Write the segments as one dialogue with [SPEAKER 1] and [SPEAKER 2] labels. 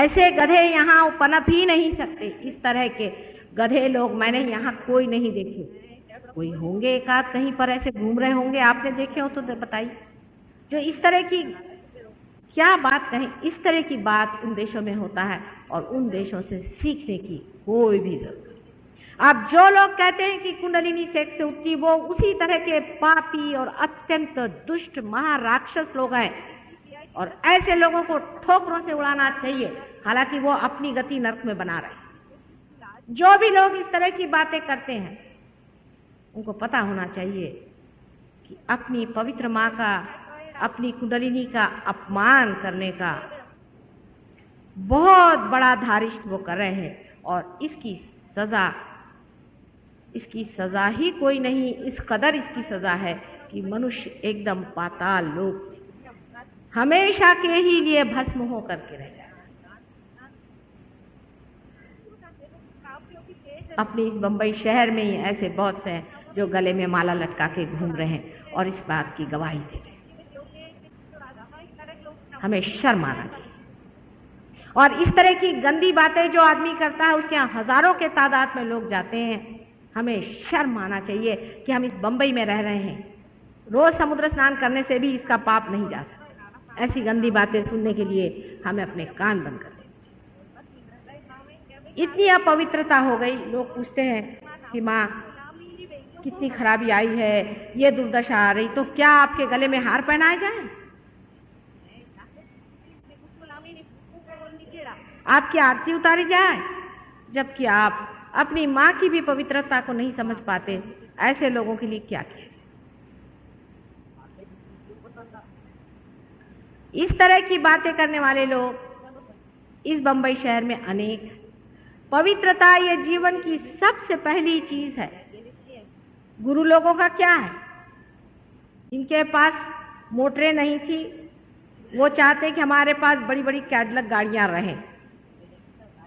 [SPEAKER 1] ऐसे गधे यहाँ पनप ही नहीं सकते। इस तरह के गधे लोग मैंने यहाँ कोई नहीं देखे। कोई होंगे एक आध कहीं पर ऐसे घूम रहे होंगे, आपने देखे हो तो बताइए। जो इस तरह की क्या बात कहें, इस तरह की बात उन देशों में होता है और उन देशों से सीखने की कोई भी जरूरत नहीं। अब जो लोग कहते हैं कि कुंडलिनी सेक्स से उठती, वो उसी तरह के पापी और अत्यंत दुष्ट महाराक्षस लोग हैं और ऐसे लोगों को ठोकरों से उड़ाना चाहिए, हालांकि वो अपनी गति नरक में बना रहे हैं। जो भी लोग इस तरह की बातें करते हैं उनको पता होना चाहिए कि अपनी पवित्र मां का, अपनी कुंडलिनी का अपमान करने का बहुत बड़ा धारिष्ट वो कर रहे हैं और इसकी सजा ही कोई नहीं, इस कदर इसकी सजा है कि मनुष्य एकदम पाताल लोक हमेशा के ही लिए भस्म हो करके रह जाए। अपने इस बंबई शहर में ही ऐसे बहुत से हैं जो गले में माला लटका के घूम रहे हैं और इस बात की गवाही दे रहे हैं। हमें शर्म आना चाहिए। और इस तरह की गंदी बातें जो आदमी करता है उसके यहाँ हजारों के तादाद में लोग जाते हैं। हमें शर्म आना चाहिए कि हम इस बंबई में रह रहे हैं। रोज समुद्र स्नान करने से भी इसका पाप नहीं जा सकता। ऐसी गंदी बातें सुनने के लिए हमें अपने कान बंद कर दें। इतनी अपवित्रता हो गई, लोग पूछते हैं कि माँ कितनी खराबी आई है, ये दुर्दशा आ रही, तो क्या आपके गले में हार पहनाए जाएं? आपकी आरती उतारी जाए? जबकि आप अपनी मां की भी पवित्रता को नहीं समझ पाते। ऐसे लोगों के लिए क्या किया? इस तरह की बातें करने वाले लोग इस बंबई शहर में अनेक। पवित्रता ये जीवन की सबसे पहली चीज है। गुरु लोगों का क्या है? जिनके पास मोटरें नहीं थी, वो चाहते कि हमारे पास बड़ी बड़ी कैडलक गाड़ियां रहें।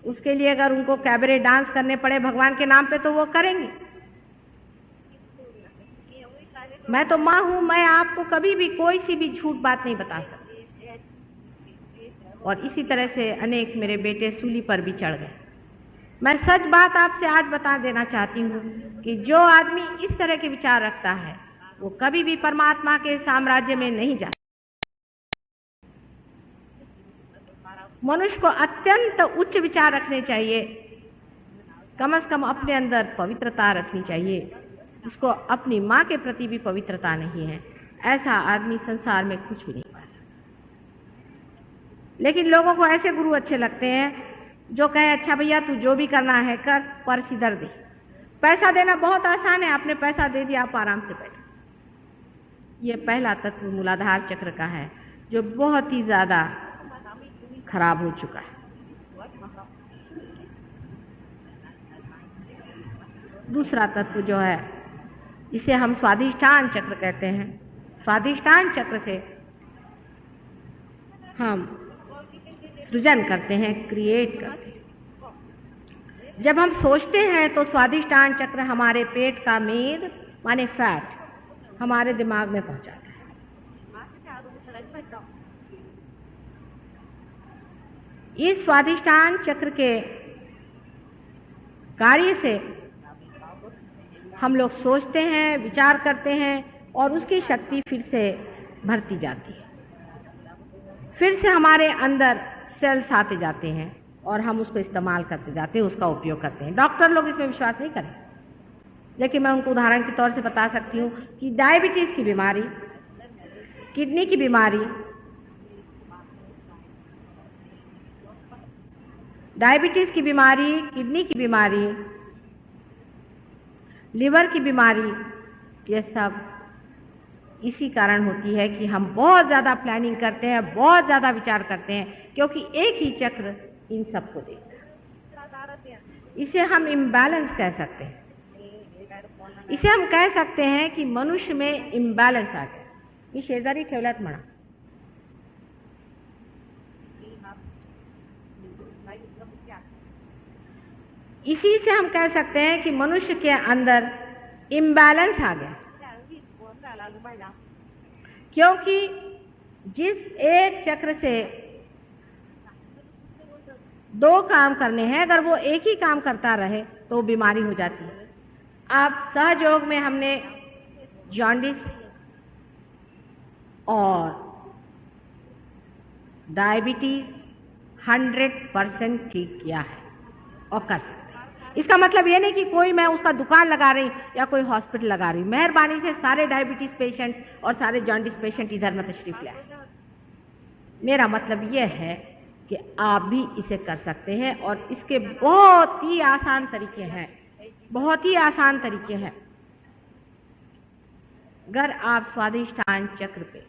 [SPEAKER 1] उसके लिए अगर उनको कैबरे डांस करने पड़े भगवान के नाम पे तो वो करेंगे। मैं तो मां हूं, मैं आपको कभी भी कोई सी भी झूठ बात नहीं बता सकती। और इसी तरह से अनेक मेरे बेटे सूली पर भी चढ़ गए। मैं सच बात आपसे आज बता देना चाहती हूँ कि जो आदमी इस तरह के विचार रखता है वो कभी भी परमात्मा के साम्राज्य में नहीं जा। मनुष्य को अत्यंत उच्च विचार रखने चाहिए। कम से कम अपने अंदर पवित्रता रखनी चाहिए। जिसको अपनी माँ के प्रति भी पवित्रता नहीं है, ऐसा आदमी संसार में कुछ भी नहीं पा सकता। लेकिन लोगों को ऐसे गुरु अच्छे लगते हैं जो कहे अच्छा भैया तू जो भी करना है कर, पर सिधर दे। पैसा देना बहुत आसान है, आपने पैसा दे दिया, आप आराम से बैठे। ये पहला तत्व मूलाधार चक्र का है जो बहुत ही ज्यादा खराब हो चुका है। दूसरा तत्व जो है इसे हम स्वाधिष्ठान चक्र कहते हैं। स्वाधिष्ठान चक्र से हम सृजन करते हैं, क्रिएट करते हैं। जब हम सोचते हैं तो स्वाधिष्ठान चक्र हमारे पेट का मेद माने फैट हमारे दिमाग में पहुंचाता है। इस स्वाधिष्ठान चक्र के कार्य से हम लोग सोचते हैं, विचार करते हैं और उसकी शक्ति फिर से भरती जाती है। फिर से हमारे अंदर सेल्स आते जाते हैं और हम उसको इस्तेमाल करते जाते हैं, उसका उपयोग करते हैं। डॉक्टर लोग इसमें विश्वास नहीं करें, लेकिन मैं उनको उदाहरण के तौर से बता सकती हूँ कि डायबिटीज की बीमारी, किडनी की बीमारी, डायबिटीज की बीमारी, किडनी की बीमारी, लिवर की बीमारी, ये सब इसी कारण होती है कि हम बहुत ज़्यादा प्लानिंग करते हैं, बहुत ज़्यादा विचार करते हैं, क्योंकि एक ही चक्र इन सबको देखता है। इसे हम इम्बैलेंस कह सकते हैं। इसे हम कह सकते हैं कि मनुष्य में इम्बैलेंस आ गया। ये शेजारी ठेवल्यात म्हणा। इसी से हम कह सकते हैं कि मनुष्य के अंदर इम्बैलेंस आ गया, क्योंकि जिस एक चक्र से दो काम करने हैं, अगर वो एक ही काम करता रहे तो बीमारी हो जाती है। आप सहयोग में हमने जॉन्डिस और डायबिटीज 100% ठीक किया है और कर सकते हैं। इसका मतलब ये नहीं कि कोई मैं उसका दुकान लगा रही या कोई हॉस्पिटल लगा रही। मेहरबानी से सारे डायबिटीज पेशेंट और सारे जॉन्डिस पेशेंट इधर में तशरीफ लाए। मेरा मतलब यह है कि आप भी इसे कर सकते हैं और इसके बहुत ही आसान तरीके हैं, बहुत ही आसान तरीके हैं। अगर आप स्वाधिष्ठान चक्र पे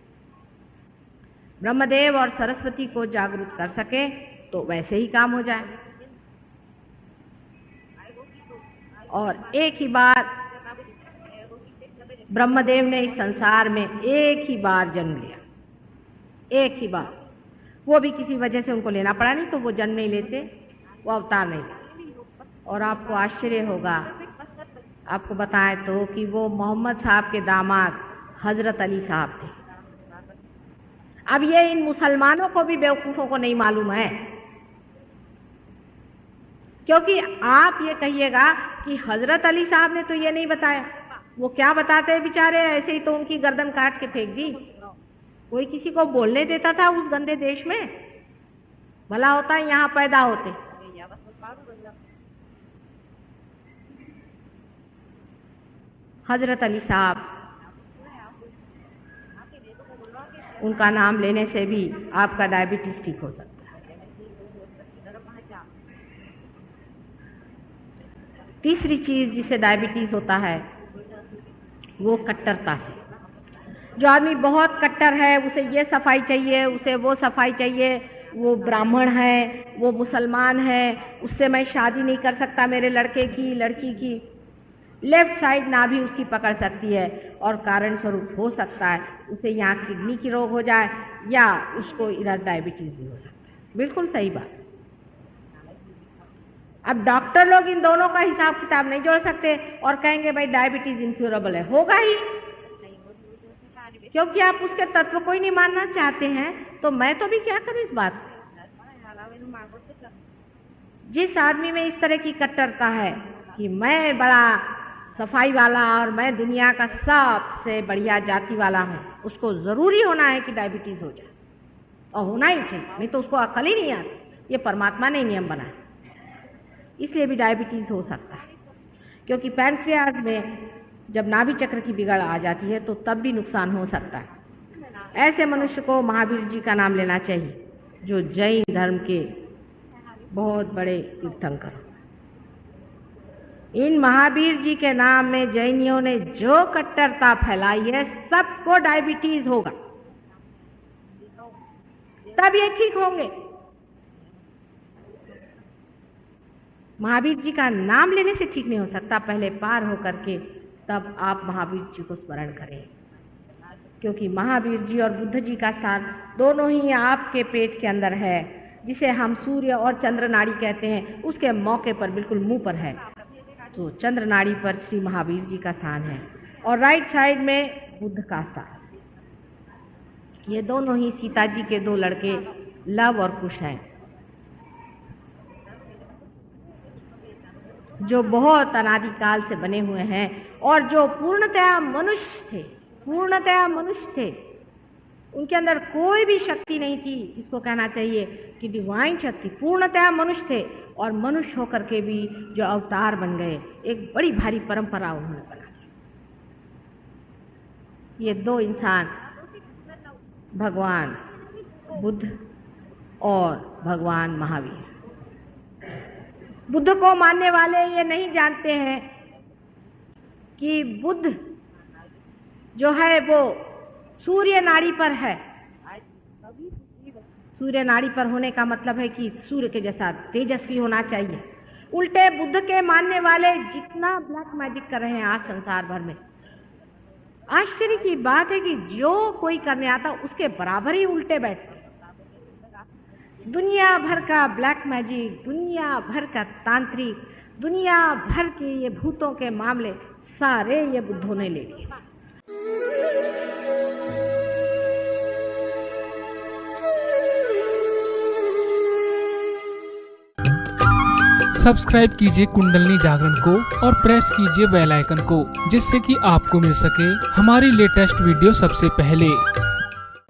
[SPEAKER 1] ब्रह्मदेव और सरस्वती को जागरूक कर सके तो वैसे ही काम हो जाए। और एक ही बार ब्रह्मदेव ने इस संसार में एक ही बार जन्म लिया, एक ही बार। वो भी किसी वजह से उनको लेना पड़ा, नहीं तो वो जन्म नहीं लेते, वो अवतार नहीं लेते। और आपको आश्चर्य होगा, आपको बताएं तो कि वो मोहम्मद साहब के दामाद हजरत अली साहब थे। अब ये इन मुसलमानों को भी बेवकूफों को नहीं मालूम है, क्योंकि आप ये कहिएगा कि हजरत अली साहब ने तो ये नहीं बताया। वो क्या बताते हैं बेचारे, ऐसे ही तो उनकी गर्दन काट के फेंक दी। कोई किसी को बोलने देता था उस गंदे देश में? भला होता है यहां पैदा होते। हजरत अली साहब, उनका नाम लेने से भी आपका डायबिटीज ठीक हो सकता है। तीसरी चीज जिसे डायबिटीज होता है वो कट्टरता से। जो आदमी बहुत कट्टर है, उसे ये सफाई चाहिए, उसे वो सफाई चाहिए, वो ब्राह्मण है, वो मुसलमान है, उससे मैं शादी नहीं कर सकता, मेरे लड़के की लड़की की। लेफ्ट साइड नाभि उसकी पकड़ सकती है और कारण स्वरूप हो सकता है उसे यहाँ किडनी की रोग हो जाए या उसको इधर डायबिटीज भी हो सकता है। बिल्कुल सही बात। अब डॉक्टर लोग इन दोनों का हिसाब किताब नहीं जोड़ सकते और कहेंगे भाई डायबिटीज इनक्योरेबल है। होगा ही, क्योंकि आप उसके तत्व को ही नहीं मानना चाहते हैं। तो मैं तो भी क्या करूं इस बात। जिस आदमी में इस तरह की कट्टरता है कि मैं बड़ा सफाई वाला और मैं दुनिया का सबसे बढ़िया जाति वाला हूं, उसको जरूरी होना है कि डायबिटीज हो जाए, और होना ही चाहिए, नहीं तो उसको अकल ही नहीं आती। ये परमात्मा ने नियम बनाया, इसलिए भी डायबिटीज हो सकता है। क्योंकि पैंक्रियाज में जब नाभि चक्र की बिगड़ आ जाती है तो तब भी नुकसान हो सकता है। ऐसे मनुष्य को महावीर जी का नाम लेना चाहिए, जो जैन धर्म के बहुत बड़े तीर्थंकर। इन महावीर जी के नाम में जैनियों ने जो कट्टरता फैलाई है, सबको डायबिटीज होगा, तब ये ठीक होंगे। महावीर जी का नाम लेने से ठीक नहीं हो सकता, पहले पार होकर के तब आप महावीर जी को स्मरण करें। क्योंकि महावीर जी और बुद्ध जी का स्थान दोनों ही आपके पेट के अंदर है, जिसे हम सूर्य और चंद्र नाड़ी कहते हैं, उसके मौके पर बिल्कुल मुंह पर है। तो चंद्र नाड़ी पर श्री महावीर जी का स्थान है और राइट साइड में बुद्ध का स्थान। ये दोनों ही सीता जी के दो लड़के लव और कुश हैं, जो बहुत अनादिकाल से बने हुए हैं और जो पूर्णतया मनुष्य थे, पूर्णतया मनुष्य थे। उनके अंदर कोई भी शक्ति नहीं थी, इसको कहना चाहिए कि डिवाइन शक्ति। पूर्णतया मनुष्य थे और मनुष्य होकर के भी जो अवतार बन गए, एक बड़ी भारी परंपरा उन्होंने बना दी। ये दो इंसान भगवान बुद्ध और भगवान महावीर। बुद्ध को मानने वाले ये नहीं जानते हैं कि बुद्ध जो है वो सूर्य नाड़ी पर है। सूर्य नाड़ी पर होने का मतलब है कि सूर्य के जैसा तेजस्वी होना चाहिए। उल्टे बुद्ध के मानने वाले जितना ब्लैक मैजिक कर रहे हैं आज संसार भर में, आश्चर्य की बात है कि जो कोई करने आता उसके बराबर ही उल्टे बैठते। दुनिया भर का ब्लैक मैजिक, दुनिया भर का तांत्रिक, दुनिया भर के ये भूतों के मामले सारे ये बुद्धों ने ले लिए।
[SPEAKER 2] सब्सक्राइब कीजिए कुंडलनी जागरण को और प्रेस कीजिए बेल आइकन को, जिससे कि आपको मिल सके हमारी लेटेस्ट वीडियो सबसे पहले।